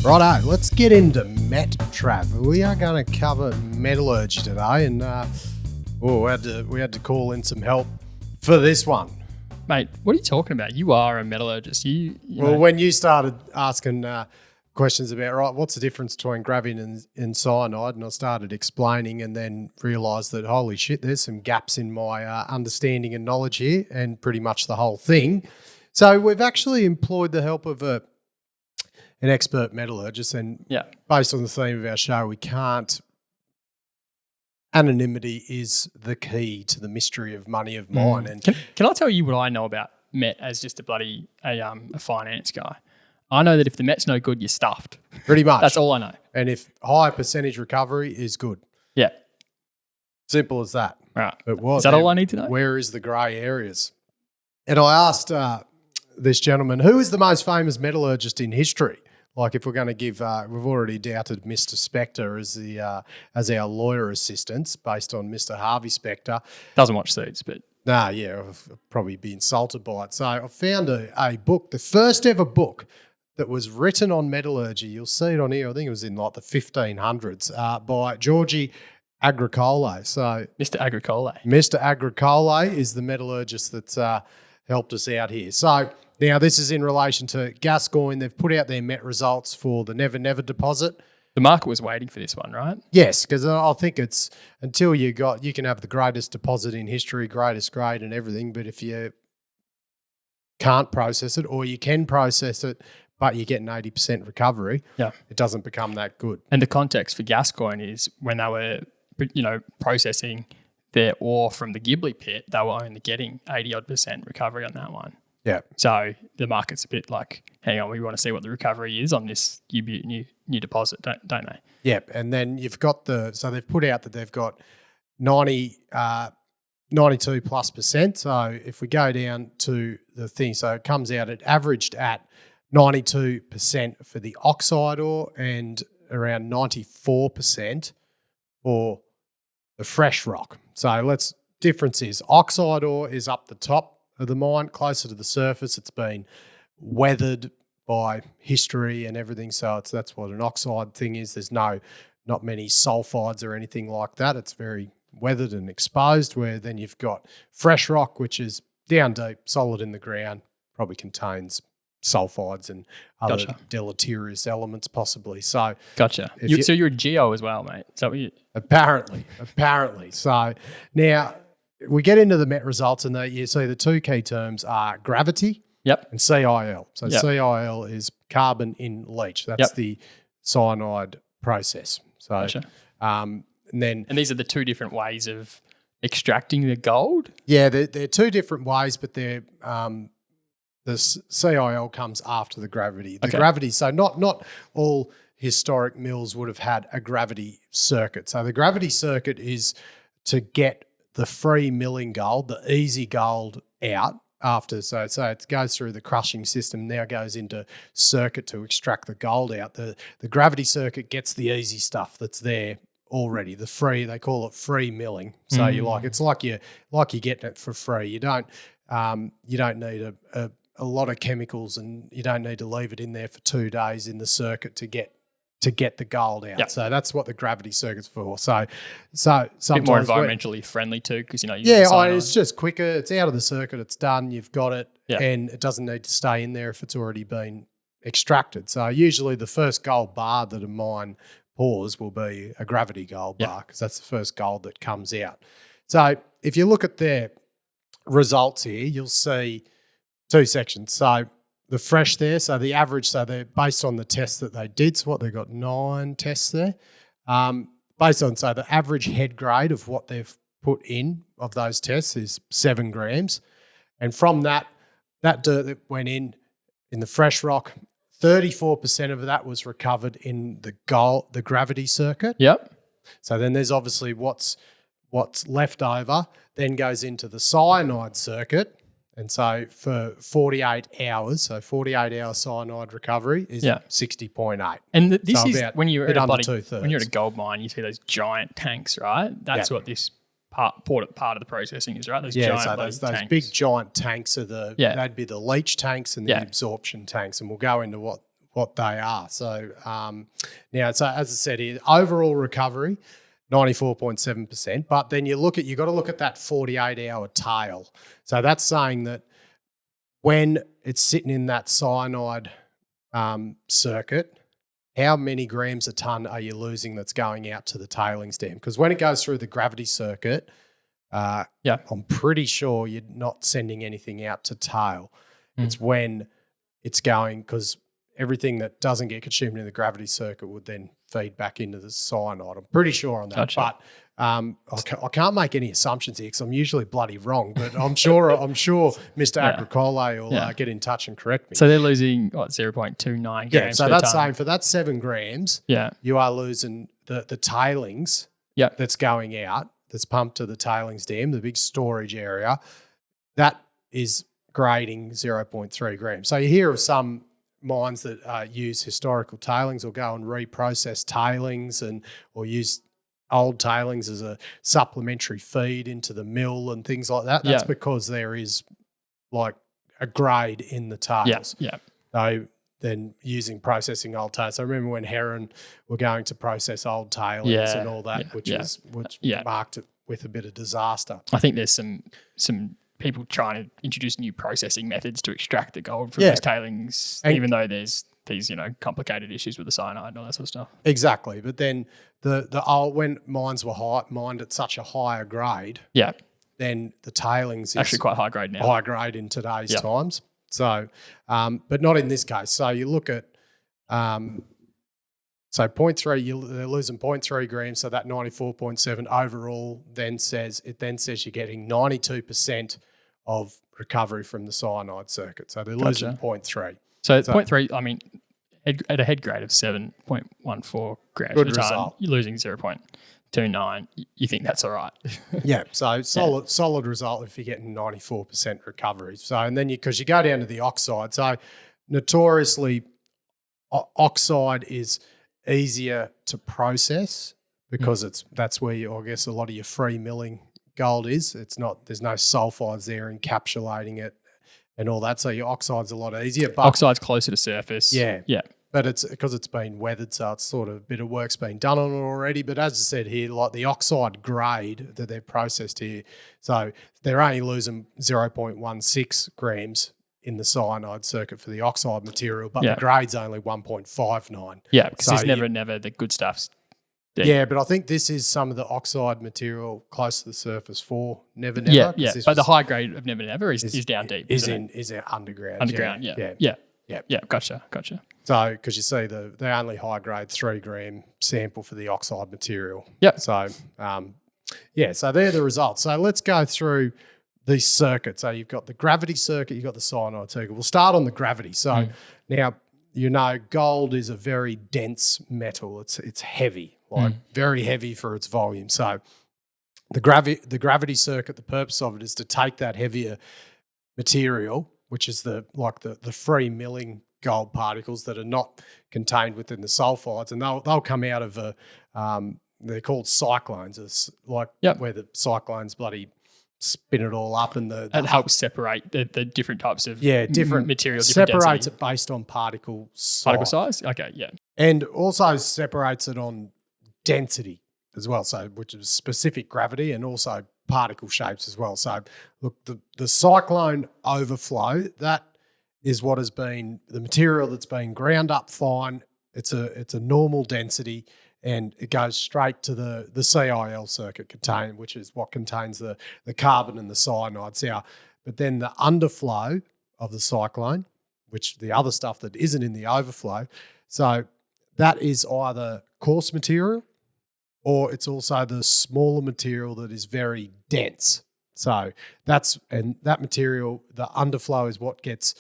Righto, let's get into Met Trav. We are going to cover metallurgy today, and we had to call in some help for this one. Mate, what are you talking about? You are a metallurgist. When you started asking questions about, right, what's the difference between gravity and cyanide, and I started explaining and then realised that, holy shit, there's some gaps in my understanding and knowledge here, and pretty much the whole thing. So we've actually employed the help of an expert metallurgist, and based on the theme of our show, we can't. Anonymity is the key to the mystery of money of mine. And can I tell you what I know about Met as just a finance guy? I know that if the Met's no good, you're stuffed. Pretty much. That's all I know. And if high percentage recovery is good. Yeah. Simple as that. Right. But what, is that all I need to know? Where is the grey areas? And I asked this gentleman, who is the most famous metallurgist in history? Like, if we're going to give, we've already doubted Mr. Spector as our lawyer assistants based on Mr. Harvey Spector. Doesn't watch Suits, but I've probably be insulted by it. So I found a book, the first ever book that was written on metallurgy. You'll see it on here. I think it was in like the 1500s by Georgi Agricole. So Mr. Agricole. Mr. Agricole is the metallurgist that's helped us out here. So now this is in relation to Gascoyne. They've put out their Met results for the Never Never deposit. The market was waiting for this one, right? Yes, because I think it's until you can have the greatest deposit in history, greatest grade and everything, but if you can't process it, or you can process it but you get an 80% recovery, it doesn't become that good. And the context for Gascoyne is when they were, processing their ore from the Ghibli pit, they were only getting 80-odd% recovery on that one. Yeah. So the market's a bit like, hang on, we want to see what the recovery is on this new deposit, don't they? Yep. And then you've got so they've put out that they've got 92 plus percent. So if we go down to the thing, so it comes out, it averaged at 92% for the oxide ore and around 94% for the fresh rock. So difference is oxide ore is up the top of the mine, closer to the surface. It's been weathered by history and everything. So that's what an oxide thing is. There's not many sulfides or anything like that. It's very weathered and exposed, where then you've got fresh rock, which is down deep, solid in the ground, probably contains sulfides and other deleterious elements possibly. So gotcha. So you're a geo as well, mate. Is that what you... Apparently. So now we get into the Met results, and you see the two key terms are gravity and CIL. So CIL is carbon in leach. That's the cyanide process. So and these are the two different ways of extracting the gold? Yeah, they're two different ways, but they're the CIL comes after the gravity. The gravity, so not all historic mills would have had a gravity circuit. So the gravity circuit is to get the free milling gold, the easy gold out after. So it goes through the crushing system, now goes into circuit to extract the gold out. The gravity circuit gets the easy stuff that's there already. The free, they call it free milling. So it's like you're getting it for free. You don't need a lot of chemicals, and you don't need to leave it in there for 2 days in the circuit to get the gold out. Yep. So that's what the gravity circuit's for. So sometimes a bit more environmentally friendly too, because it's just quicker. It's out of the circuit. It's done. You've got it, and it doesn't need to stay in there if it's already been extracted. So usually the first gold bar that a mine pours will be a gravity gold bar, because that's the first gold that comes out. So if you look at their results here, you'll see two sections. So the fresh there, so the average, so they're based on the tests that they did. So they've got 9 tests there. Based on, so the average head grade of what they've put in of those tests is 7 grams. And from that dirt that went in the fresh rock, 34% of that was recovered in the gravity circuit. Yep. So then there's obviously what's left over, then goes into the cyanide circuit. And so for 48 hours, so 48-hour cyanide recovery is 60.8. And this is when you're at a gold mine, you see those giant tanks, right? That's what this part of the processing is, right? Those those big giant tanks are they'd be the leach tanks and the absorption tanks, and we'll go into what what they are. So now, so as I said here, overall recovery, 94.7%. But then you got to look at that 48-hour tail. So that's saying that when it's sitting in that cyanide circuit, how many grams a tonne are you losing that's going out to the tailings dam? Because when it goes through the gravity circuit, I'm pretty sure you're not sending anything out to tail. It's when it's going, because everything that doesn't get consumed in the gravity circuit would then feed back into the cyanide. I'm pretty sure on that. Gotcha. But I can't make any assumptions here because I'm usually bloody wrong. But I'm sure Mr. Agricole will get in touch and correct me. So they're losing 0.29 grams. Yeah, so per that's tonne. saying for that 7 grams, Yeah. you are losing the tailings that's going out, that's pumped to the tailings dam, the big storage area, that is grading 0.3 grams. So you hear of some mines that use historical tailings or go and reprocess tailings or use old tailings as a supplementary feed into the mill and things like that. That's because there is like a grade in the tails. Yeah. So then processing old tails. So I remember when Heron were going to process old tailings and all that, which marked it with a bit of disaster. I think there's some people trying to introduce new processing methods to extract the gold from those tailings, even though there's these, complicated issues with the cyanide and all that sort of stuff. Exactly. But then the old, when mines were mined at such a higher grade, then the tailings is actually quite high grade now. High grade in today's times. So, but not in this case. So you look at, so 0.3, they're losing 0.3 grams. So that 94.7 overall then says you're getting 92% of recovery from the cyanide circuit. So they're losing 0.3. So 0.3, I mean, at a head grade of 7.14 grams per tonne, you're losing 0.29. You think that's all right? Yeah, so solid result if you're getting 94% recovery. So, and then because you go down to the oxide. So notoriously, oxide is easier to process because that's where I guess a lot of your free milling gold is. There's no sulfides there encapsulating it and all that. So your oxide's a lot easier. But oxide's closer to surface. Yeah. But it's because it's been weathered, so it's sort of a bit of work's been done on it already. But as I said here, like the oxide grade that they've processed here, so they're only losing 0.16 grams in the cyanide circuit for the oxide material, but the grade's only 1.59. Yeah, because there's never the good stuff's there. Yeah, but I think this is some of the oxide material close to the surface for Never. Yeah. But the high grade of Never is down deep. Is underground. Underground, yeah. Gotcha. So, because you see the only high grade 3 gram sample for the oxide material. Yeah. So, so they're the results. So let's go through the circuit. So you've got the gravity circuit, you've got the cyanide circuit. We'll start on the gravity. So now, gold is a very dense metal. It's heavy, very heavy for its volume. So the gravity circuit, the purpose of it is to take that heavier material, which is the free milling gold particles that are not contained within the sulfides, and they'll come out of they're called cyclones. It's where the cyclones bloody spin it all up, and it helps separate the different types of different material. Separates it based on particle size. Okay, yeah, and also separates it on density as well. So which is specific gravity and also particle shapes as well. So look, the cyclone overflow, that is what has been the material that's been ground up fine. It's a normal density, and it goes straight to the CIL circuit which is what contains the carbon and the cyanide. But then the underflow of the cyclone, which the other stuff that isn't in the overflow, so that is either coarse material or it's also the smaller material that is very dense. So that material, the underflow is what gets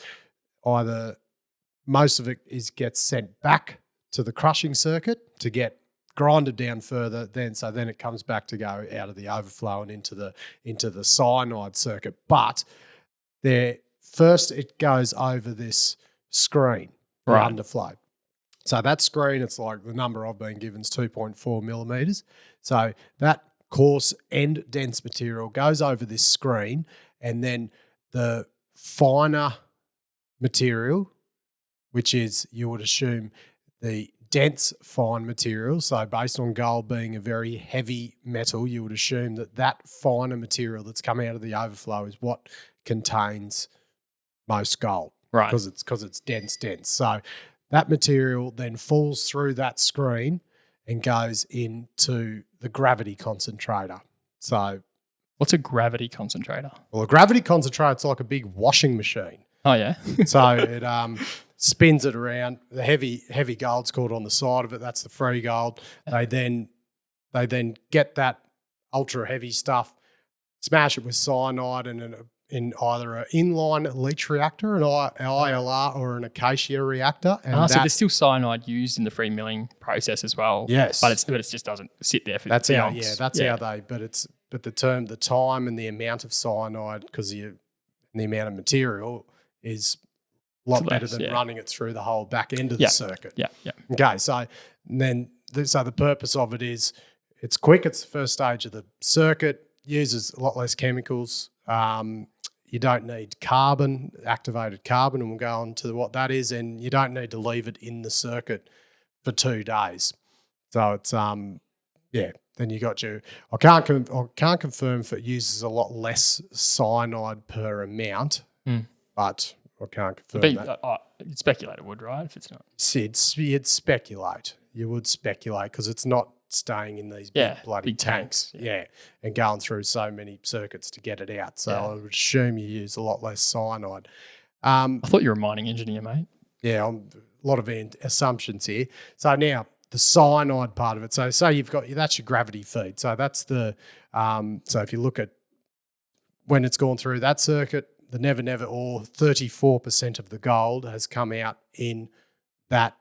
most of it gets sent back to the crushing circuit to get grinded down further. Then it comes back to go out of the overflow and into the cyanide circuit. But first it goes over this screen, the underflow. So that screen, it's like the number I've been given is 2.4 millimeters. So that coarse and dense material goes over this screen, and then the finer material which is you would assume the dense fine material. So based on gold being a very heavy metal, you would assume that finer material that's coming out of the overflow is what contains most gold, right? Because it's dense. So that material then falls through that screen and goes into the gravity concentrator. So what's a gravity concentrator? Well, a gravity concentrator's like a big washing machine. Oh yeah. So it spins it around. The heavy gold's called on the side of it. That's the free gold. They then get that ultra heavy stuff, smash it with cyanide in either an inline leach reactor, an ILR, or an acacia reactor. And so there's still cyanide used in the free milling process as well. Yes, but it just doesn't sit there for. That's how. Yeah, that's how they. But the time and the amount of cyanide, because the amount of material is a lot better than running it through the whole back end of the circuit. Yeah. Okay, so the purpose of it is it's quick. It's the first stage of the circuit. Uses a lot less chemicals. You don't need activated carbon, and we'll go on to what that is. And you don't need to leave it in the circuit for 2 days. So it's Then you got your. I can't confirm if it uses a lot less cyanide per amount, but I can't confirm that. You'd speculate it would, right? If it's not, you'd speculate. You would speculate because it's not staying in these big tanks. Yeah, and going through so many circuits to get it out. So I would assume you use a lot less cyanide. I thought you were a mining engineer, mate. Yeah, a lot of assumptions here. So now, the cyanide part of it. So say that's your gravity feed. So that's the so if you look at when it's gone through that circuit, the never ore, 34% of the gold has come out in that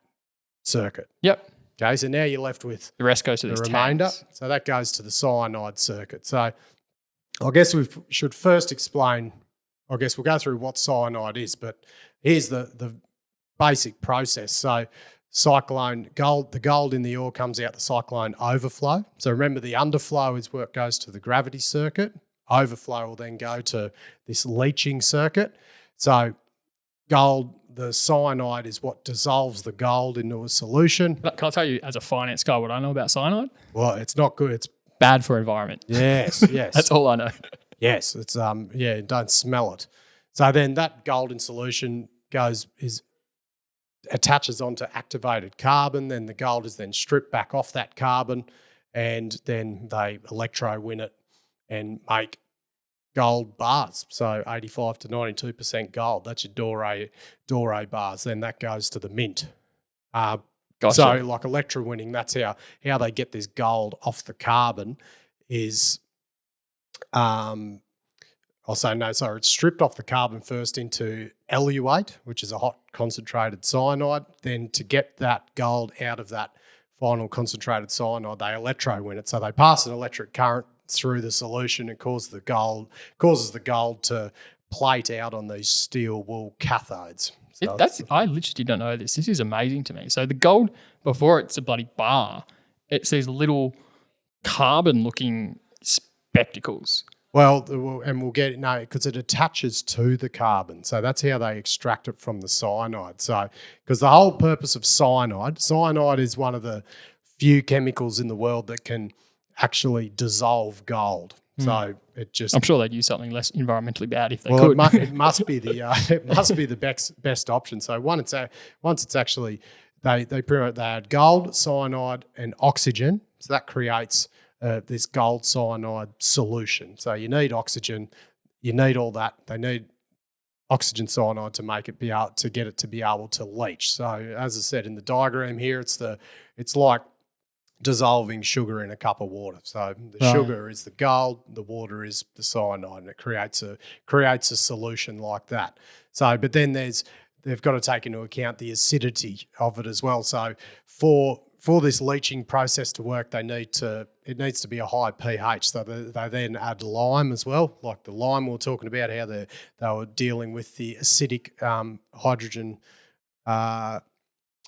circuit. Yep. Okay, so now you're left with the rest goes to the remainder. Tanks. So that goes to the cyanide circuit. So I guess we should first explain. I guess we'll go through what cyanide is, but here's the basic process. So cyclone gold, the gold in the ore comes out the cyclone overflow. So remember, the underflow is where it goes to the gravity circuit. Overflow will then go to this leaching circuit. So gold, the cyanide is what dissolves the gold into a solution. Can I tell you, as a finance guy, what I know about cyanide? Well, it's not good. It's bad for environment. Yes. That's all I know. Yes, it's don't smell it. So then that gold in solution attaches onto activated carbon. Then the gold is then stripped back off that carbon, and then they electro-win it and make gold bars. So 85 to 92% gold. That's your doré bars. Then that goes to the mint. Gotcha. So like electro-winning, that's how they get this gold off the carbon is it's stripped off the carbon first into eluate, which is a hot concentrated cyanide. Then to get that gold out of that final concentrated cyanide, they electro-win it. So they pass an electric current through the solution and causes the gold to plate out on these steel wool cathodes. So I literally don't know this. This is amazing to me. So the gold, before it's a bloody bar, it's these little carbon-looking spectacles. Well, and we'll get because it attaches to the carbon. So that's how they extract it from the cyanide. So, because the whole purpose of cyanide is one of the few chemicals in the world that can actually dissolve gold. So I'm sure they'd use something less environmentally bad if they could. It must be the best option. So once it's actually they add gold, cyanide, and oxygen. So that creates this gold cyanide solution. So you need oxygen, you need all that. They need oxygen cyanide to make it get it to be able to leach. So as I said in the diagram here, it's like dissolving sugar in a cup of water. So the sugar is the gold, the water is the cyanide, and it creates a solution like that. So, but then they've got to take into account the acidity of it as well. So for this leaching process to work, it needs to be a high pH. So they then add lime as well, like the lime we were talking about, how they were dealing with the acidic hydrogen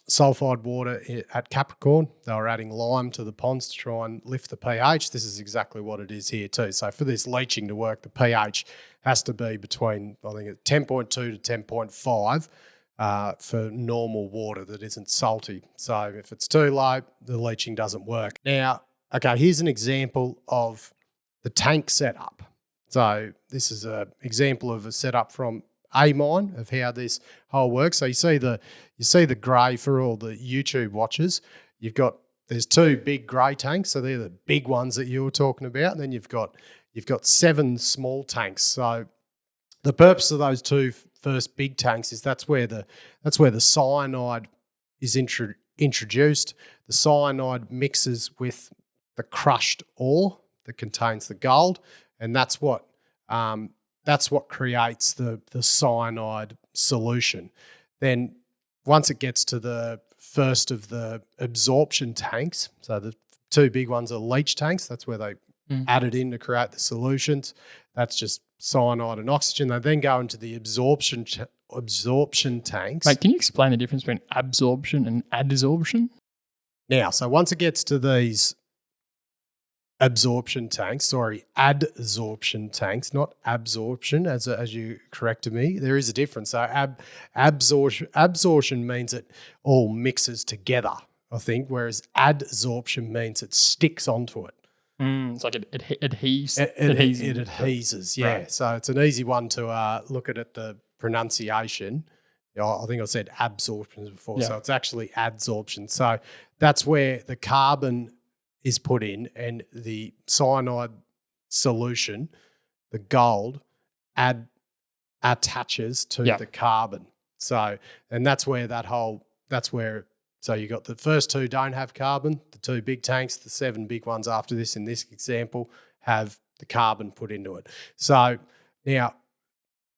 sulfide water at Capricorn. They were adding lime to the ponds to try and lift the pH. This is exactly what it is here too. So for this leaching to work, the pH has to be between, I think, 10.2 to 10.5 for normal water that isn't salty. So if it's too low, the leaching doesn't work. Now, okay, here's an example of the tank setup. So this is an example of a setup from a mine of how this whole works. So you see the grey for all the YouTube watchers. There's 2 big grey tanks, so they're the big ones that you were talking about. And then you've got 7 small tanks. So the purpose of those 2 first big tanks is that's where the cyanide is introduced. The cyanide mixes with the crushed ore that contains the gold, and that's what creates the cyanide solution. Then once it gets to the first of the absorption tanks, so the 2 big ones are leach tanks. That's where they add it in to create the solutions. That's just cyanide and oxygen. They then go into the absorption tanks. Mate, can you explain the difference between absorption and adsorption? Now, so once it gets to these adsorption tanks, not absorption, as you corrected me. There is a difference. So absorption means it all mixes together, I think, whereas adsorption means it sticks onto it. It's like it adheses. It adheses, yeah. Right. So it's an easy one to look at the pronunciation. I think I said absorption before, so it's actually adsorption. So that's where the carbon is put in, and the cyanide solution, the gold, attaches to the carbon. So, and that's where so you got the first 2 don't have carbon, the 2 big tanks, the 7 big ones after this in this example have the carbon put into it. So now,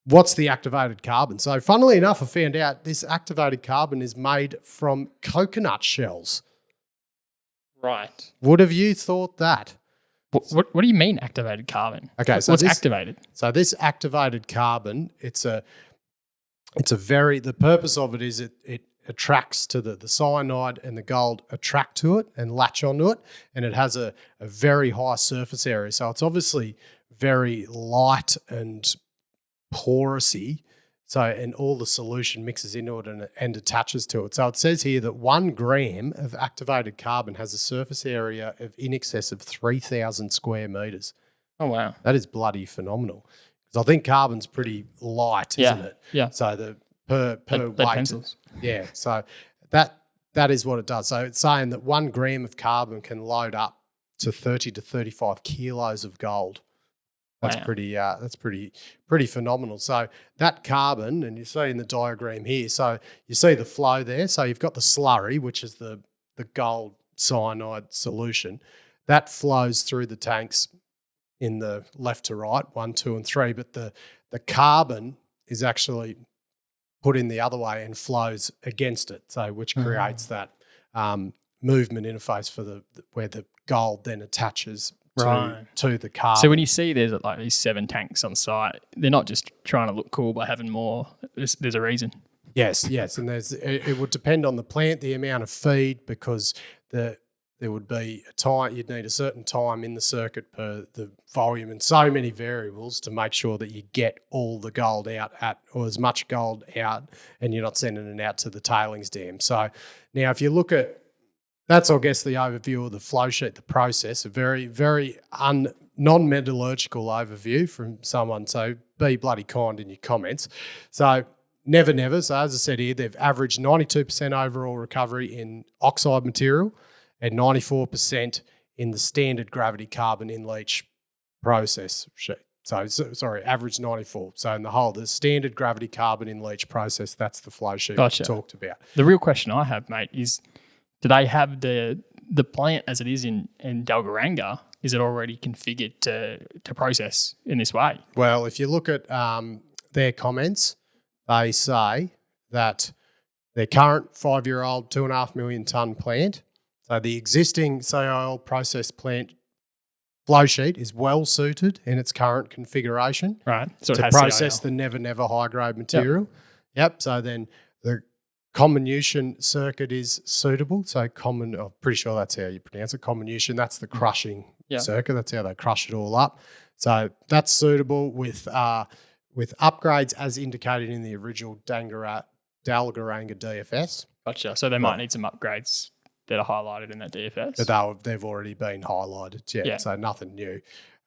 what's the activated carbon? So funnily enough, I found out this activated carbon is made from coconut shells. Right. Would have you thought that? What do you mean activated carbon? Okay, so what's activated? So this activated carbon, the purpose of it is it attracts to the cyanide, and the gold attract to it and latch onto it, and it has a very high surface area. So it's obviously very light and porousy. So, and all the solution mixes into it and attaches to it. So it says here that 1 gram of activated carbon has a surface area of in excess of 3,000 square meters. Oh, wow. That is bloody phenomenal. Because I think carbon's pretty light, isn't it? Yeah. So the per weight. Pencils. Yeah. So that is what it does. So it's saying that 1 gram of carbon can load up to 30 to 35 kilos of gold. That's pretty phenomenal. So that carbon, and you see in the diagram here, so you see the flow there. So you've got the slurry, which is the gold cyanide solution. That flows through the tanks in the left to right, 1, 2, and 3. But the carbon is actually put in the other way and flows against it. So which creates that movement interface for where the gold then attaches to the carbon. So when you see there's like these 7 tanks on site, they're not just trying to look cool by having more. There's a reason. Yes, and it would depend on the plant, the amount of feed, because there would be a time, you'd need a certain time in the circuit per the volume, and so many variables to make sure that you get all the gold out or as much gold out, and you're not sending it out to the tailings dam. So now if you look at, that's, I guess, the overview of the flow sheet, the process, a very, very non-metallurgical overview from someone. So be bloody kind in your comments. So never. So as I said here, they've averaged 92% overall recovery in oxide material and 94% in the standard gravity carbon in leach process sheet. So sorry, average 94. So in the standard gravity carbon in leach process, that's the flow sheet we talked about. The real question I have, mate, is do they have the plant as it is in Dalgaranga? Is it already configured to process in this way? Well, if you look at their comments, they say that their current 5-year-old 2.5 million tonne plant, so the existing CIL process plant flow sheet is well suited in its current configuration, right? So to process the never high grade material. Yep. So then the comminution circuit is suitable. So I'm pretty sure that's how you pronounce it. Comminution, that's the crushing circuit. That's how they crush it all up. So that's suitable with upgrades as indicated in the original Dalgaranga DFS. Gotcha. So they might need some upgrades that are highlighted in that DFS. But they've already been highlighted, so nothing new.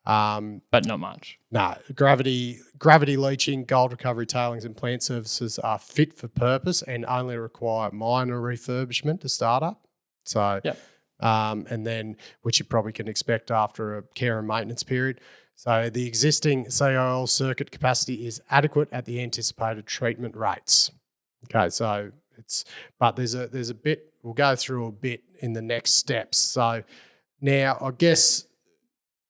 But not much. No, gravity leaching, gold recovery, tailings and plant services are fit for purpose and only require minor refurbishment to start up. So, and then which you probably can expect after a care and maintenance period. So the existing CIL circuit capacity is adequate at the anticipated treatment rates. Okay, so there's a bit, we'll go through a bit in the next steps. So now I guess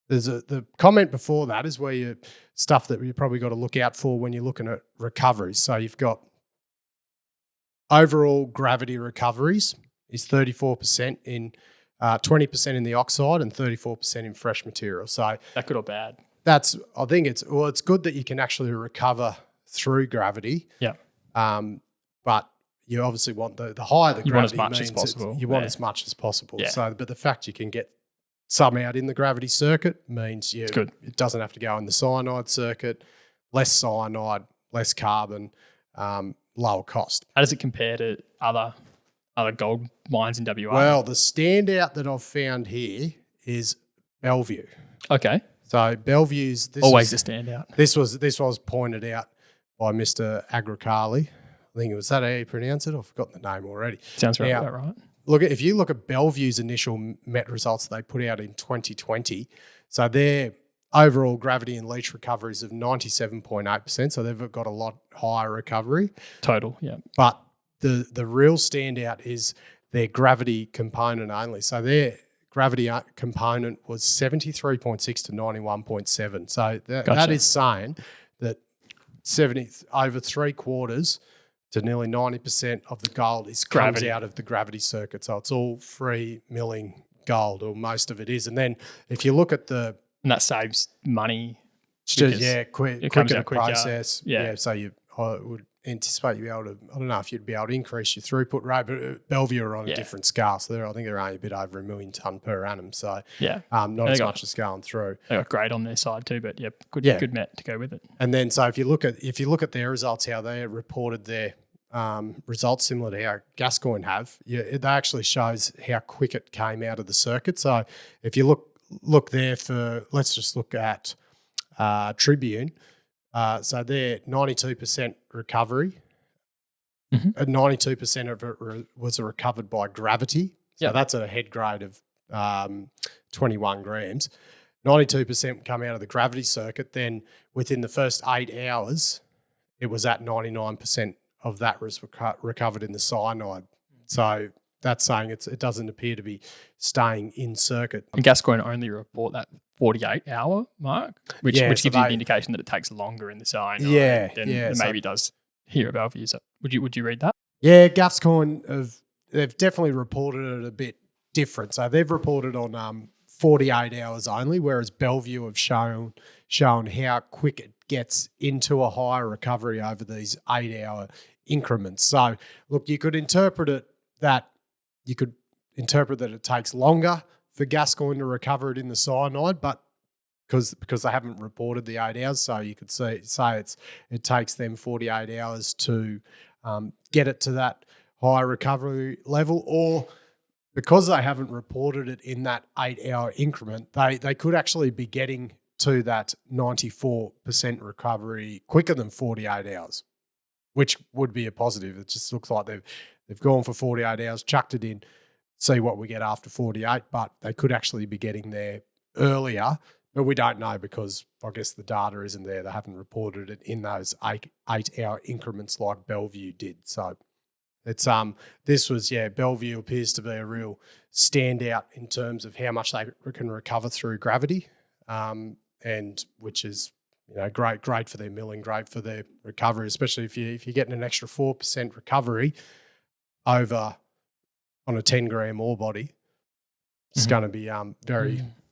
the comment before that is where you stuff that you probably got to look out for when you're looking at recoveries. So you've got overall gravity recoveries is 34% in 20% in the oxide and 34% in fresh material. So that good or bad? I think it's good that you can actually recover through gravity. Yeah. But you obviously want the higher the gravity, you want as much as possible. You want as much as possible. Yeah. So, but the fact you can get some out in the gravity circuit means it doesn't have to go in the cyanide circuit. Less cyanide, less carbon, lower cost. How does it compare to other gold mines in WA? Well, the standout that I've found here is Bellevue. Okay. So Bellevue's always a standout. This was pointed out by Mr. Agricali. I think was that how you pronounce it? I've forgotten the name already. Sounds right. Now, right. If you look at Bellevue's initial MET results they put out in 2020, so their overall gravity and leach recoveries of 97.8%. So they've got a lot higher recovery total. Yeah, but the real standout is their gravity component only. So their gravity component was 73.6 to 91.7. So that is saying that over 3/4 to nearly 90% of the gold comes out of the gravity circuit. So it's all free milling gold, or most of it is. And then if you look at and that saves money. Quicker to process. Yeah. So I would anticipate you be able to, I don't know if you'd be able to increase your throughput rate, but Bellevue are on a different scale. So I think they're only a bit over 1 million tonne per annum. So not as much as going through. They got grade on their side too, but good met to go with it. And then so if you look at their results, how they reported their results similar to how Gascoyne have, it actually shows how quick it came out of the circuit. So if you look there for, let's just look at Tribune. So they're 92% recovery. Mm-hmm. 92% of it was recovered by gravity. So that's a head grade of 21 grams. 92% come out of the gravity circuit. Then within the first 8 hours, it was at 99% of that was recovered in the cyanide. So that's saying it doesn't appear to be staying in circuit. And Gascoyne only report that 48-hour mark, which gives you the indication that it takes longer in the cyanide than maybe does here at Bellevue. So would you read that? Yeah, Gascoyne they've definitely reported it a bit different. So they've reported on 48 hours only, whereas Bellevue have shown how quick it gets into a higher recovery over these 8-hour increments. So look, you could interpret that it takes longer for Gascoyne to recover it in the cyanide, but because they haven't reported the 8 hours, so you could say it takes them 48 hours to get it to that higher recovery level, or because they haven't reported it in that 8-hour increment, they could actually be getting to that 94% recovery quicker than 48 hours, which would be a positive. It just looks like they've gone for 48 hours, chucked it in, see what we get after 48, but they could actually be getting there earlier, but we don't know because I guess the data isn't there. They haven't reported it in those 8-hour increments like Bellevue did. So it's Bellevue appears to be a real standout in terms of how much they can recover through gravity, and which is great for their milling, great for their recovery, especially if you're getting an extra 4% recovery over on a 10-gram ore body. It's going to be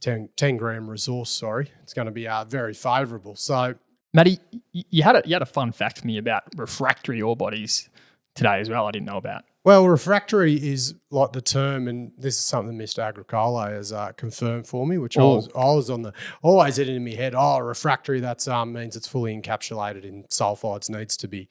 10 gram resource. Sorry, it's going to be very favourable. So, Matty, you had a fun fact for me about refractory ore bodies today as well. I didn't know about. Well, refractory is like the term, and this is something Mr. Agricole has confirmed for me, which I was on always had it in my head. Oh, refractory, that means it's fully encapsulated in sulfides, needs to be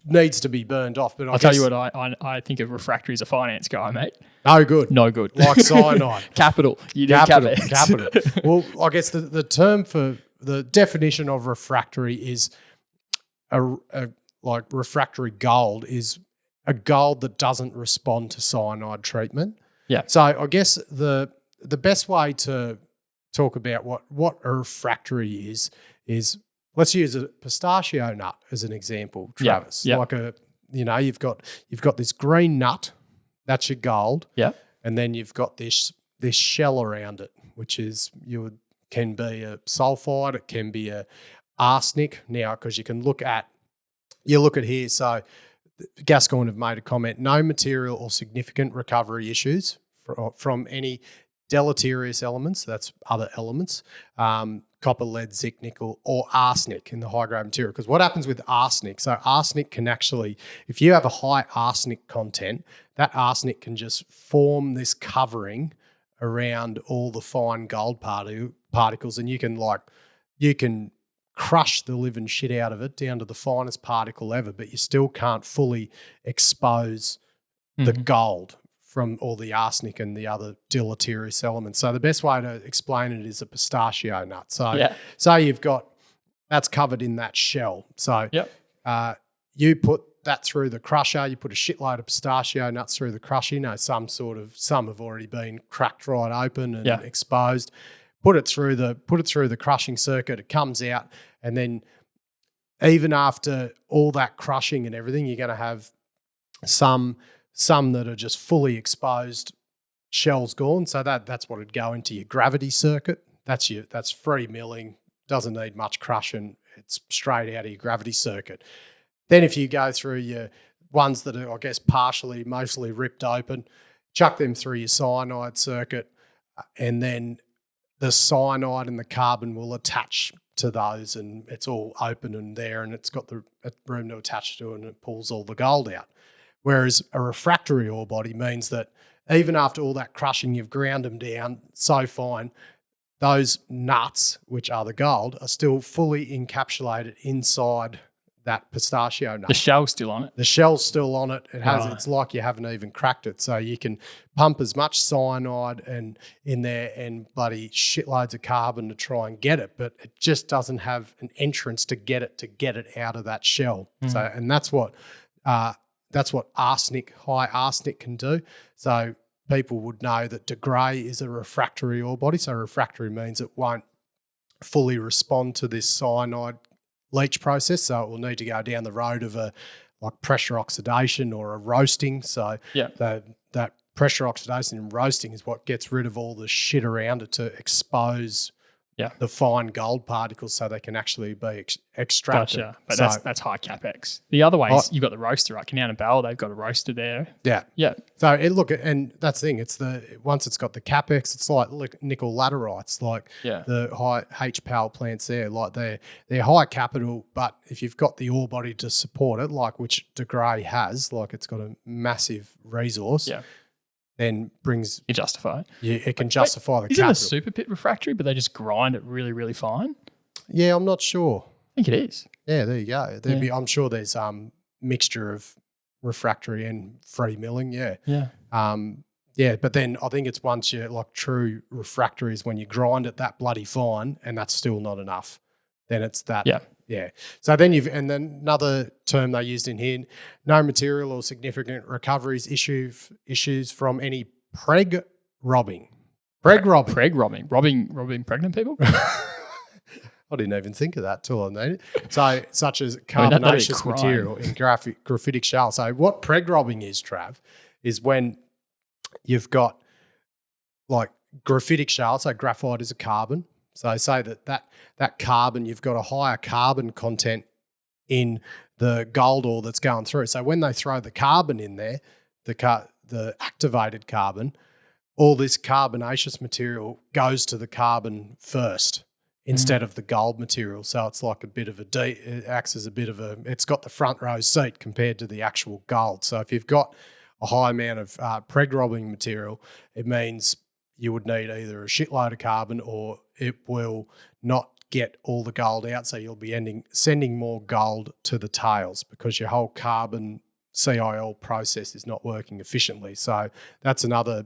needs to be burned off. But I'll tell you what, I think of refractory as a finance guy, mate. No good. No good. Like cyanide. Capital. You need capital. Well, I guess the term for the definition of refractory is like refractory gold is a gold that doesn't respond to cyanide treatment. Yeah. So I guess the best way to talk about what a refractory is let's use a pistachio nut as an example, Travis. Yeah. Like you've got this green nut, that's your gold. Yeah. And then you've got this shell around it, which can be a sulfide, it can be a arsenic. Now, because you look at here, so Gascoyne have made a comment, no material or significant recovery issues from any deleterious elements, that's other elements, copper, lead, zinc, nickel, or arsenic in the high-grade material. Because what happens with arsenic, so arsenic can actually, if you have a high arsenic content, that arsenic can just form this covering around all the fine gold particles, and you can crush the living shit out of it down to the finest particle ever, but you still can't fully expose the gold from all the arsenic and the other deleterious elements. So the best way to explain it is a pistachio nut. So you've got, that's covered in that shell. So you put that through the crusher, you put a shitload of pistachio nuts through the crusher, some have already been cracked right open and exposed. Put it through the crushing circuit, it comes out, and then even after all that crushing and everything, you're going to have some that are just fully exposed, shells gone. So that's what would go into your gravity circuit. That's free milling, doesn't need much crushing. It's straight out of your gravity circuit. Then if you go through your ones that are, I guess, mostly ripped open, chuck them through your cyanide circuit, and then the cyanide and the carbon will attach to those, and it's all open and there, and it's got the room to attach to it, and it pulls all the gold out. Whereas a refractory ore body means that even after all that crushing, you've ground them down so fine, those nuts, which are the gold, are still fully encapsulated inside that pistachio nut. The shell's still on it. The shell's still on it. It's like you haven't even cracked it. So you can pump as much cyanide and in there and bloody shitloads of carbon to try and get it, but it just doesn't have an entrance to get it out of that shell. So, and that's what high arsenic can do. So people would know that De Grey is a refractory ore body. So refractory means it won't fully respond to this cyanide leach process, so it will need to go down the road of like pressure oxidation or a roasting. So that pressure oxidation and roasting is what gets rid of all the shit around it to expose the fine gold particles so they can actually be extracted. Gotcha. But that's high capex. The other way is you've got the roaster, right? Canal and Bell, they've got a roaster there. Yeah. Yeah. So and that's the thing. Once it's got the capex, it's like nickel laterites, like the high HPAL plants there. Like they're high capital, but if you've got the ore body to support it, like which De Grey has, like it's got a massive resource. Yeah. Then you justify it. Yeah, it can justify the capital. Isn't a super pit refractory, but they just grind it really, really fine? Yeah, I'm not sure. I think it is. Yeah, there you go. I'm sure there's mixture of refractory and free milling. Yeah. Yeah. But then I think it's once you're like true refractory is when you grind it that bloody fine, and that's still not enough. Then it's that. Yeah. Yeah. So then then another term they used in here, no material or significant recoveries issues from any preg robbing. Robbing pregnant people? I didn't even think of that till I made it. So such as carbonaceous material in graphitic shell. So what preg robbing is, Trav, is when you've got like graphitic shell, so graphite is a carbon. So say that carbon, you've got a higher carbon content in the gold ore that's going through. So when they throw the carbon in there, the activated carbon, all this carbonaceous material goes to the carbon first instead of the gold material. So it's like it acts as it's got the front row seat compared to the actual gold. So if you've got a high amount of preg robbing material, it means you would need either a shitload of carbon or it will not get all the gold out. So you'll be sending more gold to the tails because your whole carbon CIL process is not working efficiently. So that's another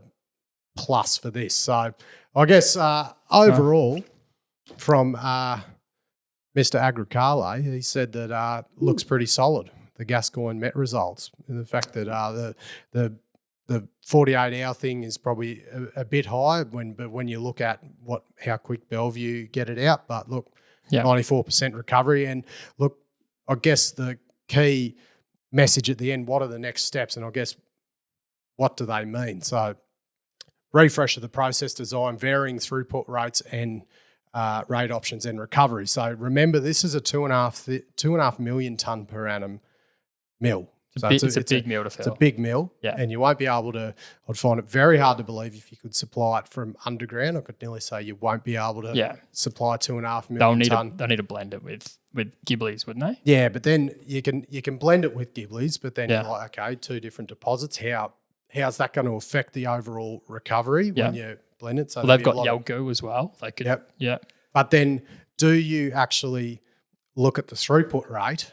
plus for this. So I guess overall, from Mr. Agricale, he said that looks pretty solid, the Gascoyne Met results. And the fact that the 48-hour thing is probably a bit high but when you look at how quick Bellevue get it out. But look, 94% recovery. And look, I guess the key message at the end, what are the next steps? And I guess what do they mean? So refresh of the process design, varying throughput rates and rate options and recovery. So remember, this is a 2.5 million tonne per annum mill. It's a big mill to fill. It's a big mill, and you won't be able to. I'd find it very hard to believe if you could supply it from underground. I could nearly say you won't be able to supply 2.5 million tonne. They'll need to blend it with Gibleys, wouldn't they? Yeah, but then you can blend it with Gibleys, but then you're like, okay, two different deposits. How's that going to affect the overall recovery when you blend it? So they've got Yalgo as well. They could, But then, do you actually look at the throughput rate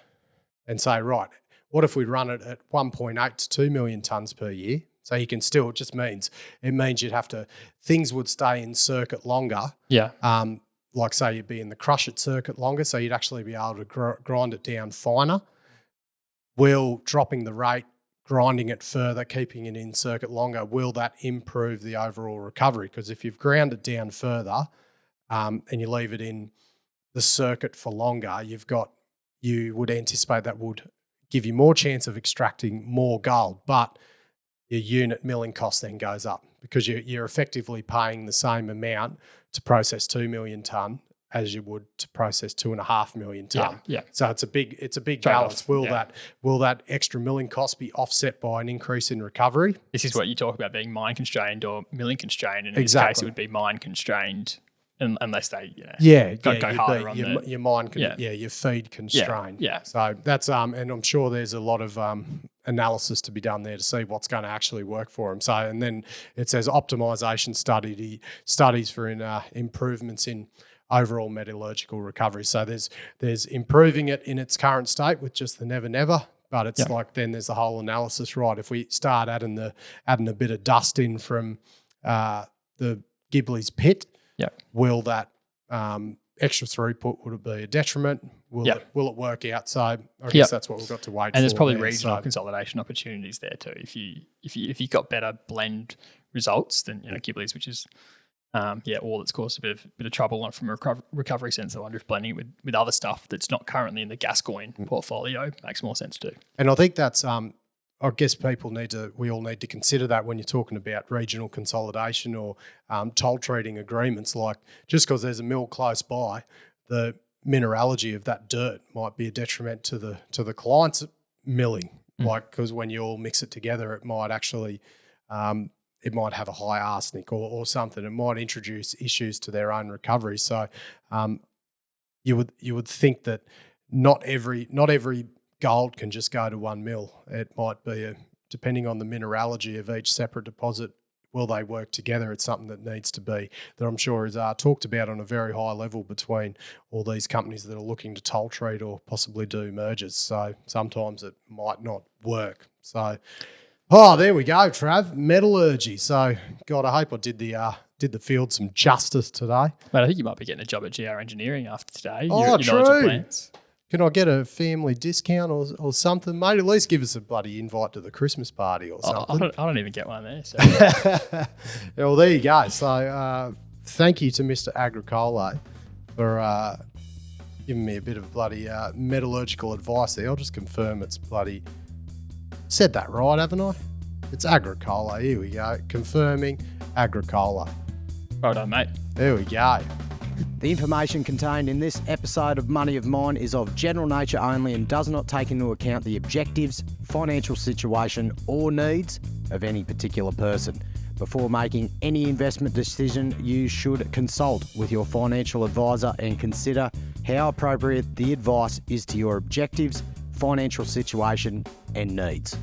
and say, right, what if we run it at 1.8 to 2 million tonnes per year? So you can still, it means things would stay in circuit longer. Yeah. Like say you'd be in the crush it circuit longer, so you'd actually be able to grind it down finer. Will dropping the rate, grinding it further, keeping it in circuit longer, will that improve the overall recovery? Because if you've ground it down further and you leave it in the circuit for longer, you would anticipate that would give you more chance of extracting more gold, but your unit milling cost then goes up because you're effectively paying the same amount to process 2 million tonne as you would to process 2.5 million tonne. Yeah. So it's a big balance. Will that extra milling cost be offset by an increase in recovery? This is what you talk about being mine constrained or milling constrained, and in this case it would be mine constrained. Unless they, go harder on your mine, your feed constrained. Yeah. So that's and I'm sure there's a lot of analysis to be done there to see what's going to actually work for them. So and then it says optimization studies for improvements in overall metallurgical recovery. So there's improving it in its current state with just the never, but it's like then there's the whole analysis. Right, if we start adding a bit of dust in from the Gibleys pit. Will that extra throughput, would it be a detriment? Will it work out? So I guess that's what we've got to wait for. And there's probably regional consolidation opportunities there too. If you got better blend results than Gibleys, which is all that's caused a bit of trouble from a recovery sense. I wonder if blending it with other stuff that's not currently in the Gascoyne portfolio makes more sense too. And I think that's I guess we all need to consider that when you're talking about regional consolidation or toll treating agreements. Like just because there's a mill close by, the mineralogy of that dirt might be a detriment to the client's milling. Like because when you all mix it together, it might actually it might have a high arsenic or something. It might introduce issues to their own recovery. So you would think that not every gold can just go to one mill. It might be, depending on the mineralogy of each separate deposit, will they work together? It's something that needs to be, that I'm sure is talked about on a very high level between all these companies that are looking to toll treat or possibly do mergers. So sometimes it might not work. So, there we go, Trav. Metallurgy. So, God, I hope I did the field some justice today. Mate, I think you might be getting a job at GR Engineering after today. True. Can I get a family discount or something, mate? At least give us a bloody invite to the Christmas party or something. I don't even get one there. So. Well, there you go. So thank you to Mr. Agricole for giving me a bit of bloody metallurgical advice there. I'll just confirm it's bloody... Said that right, haven't I? It's Agricole. Here we go. Confirming Agricole. Well done, mate. There we go. The information contained in this episode of Money of Mine is of general nature only and does not take into account the objectives, financial situation or needs of any particular person. Before making any investment decision, you should consult with your financial advisor and consider how appropriate the advice is to your objectives, financial situation and needs.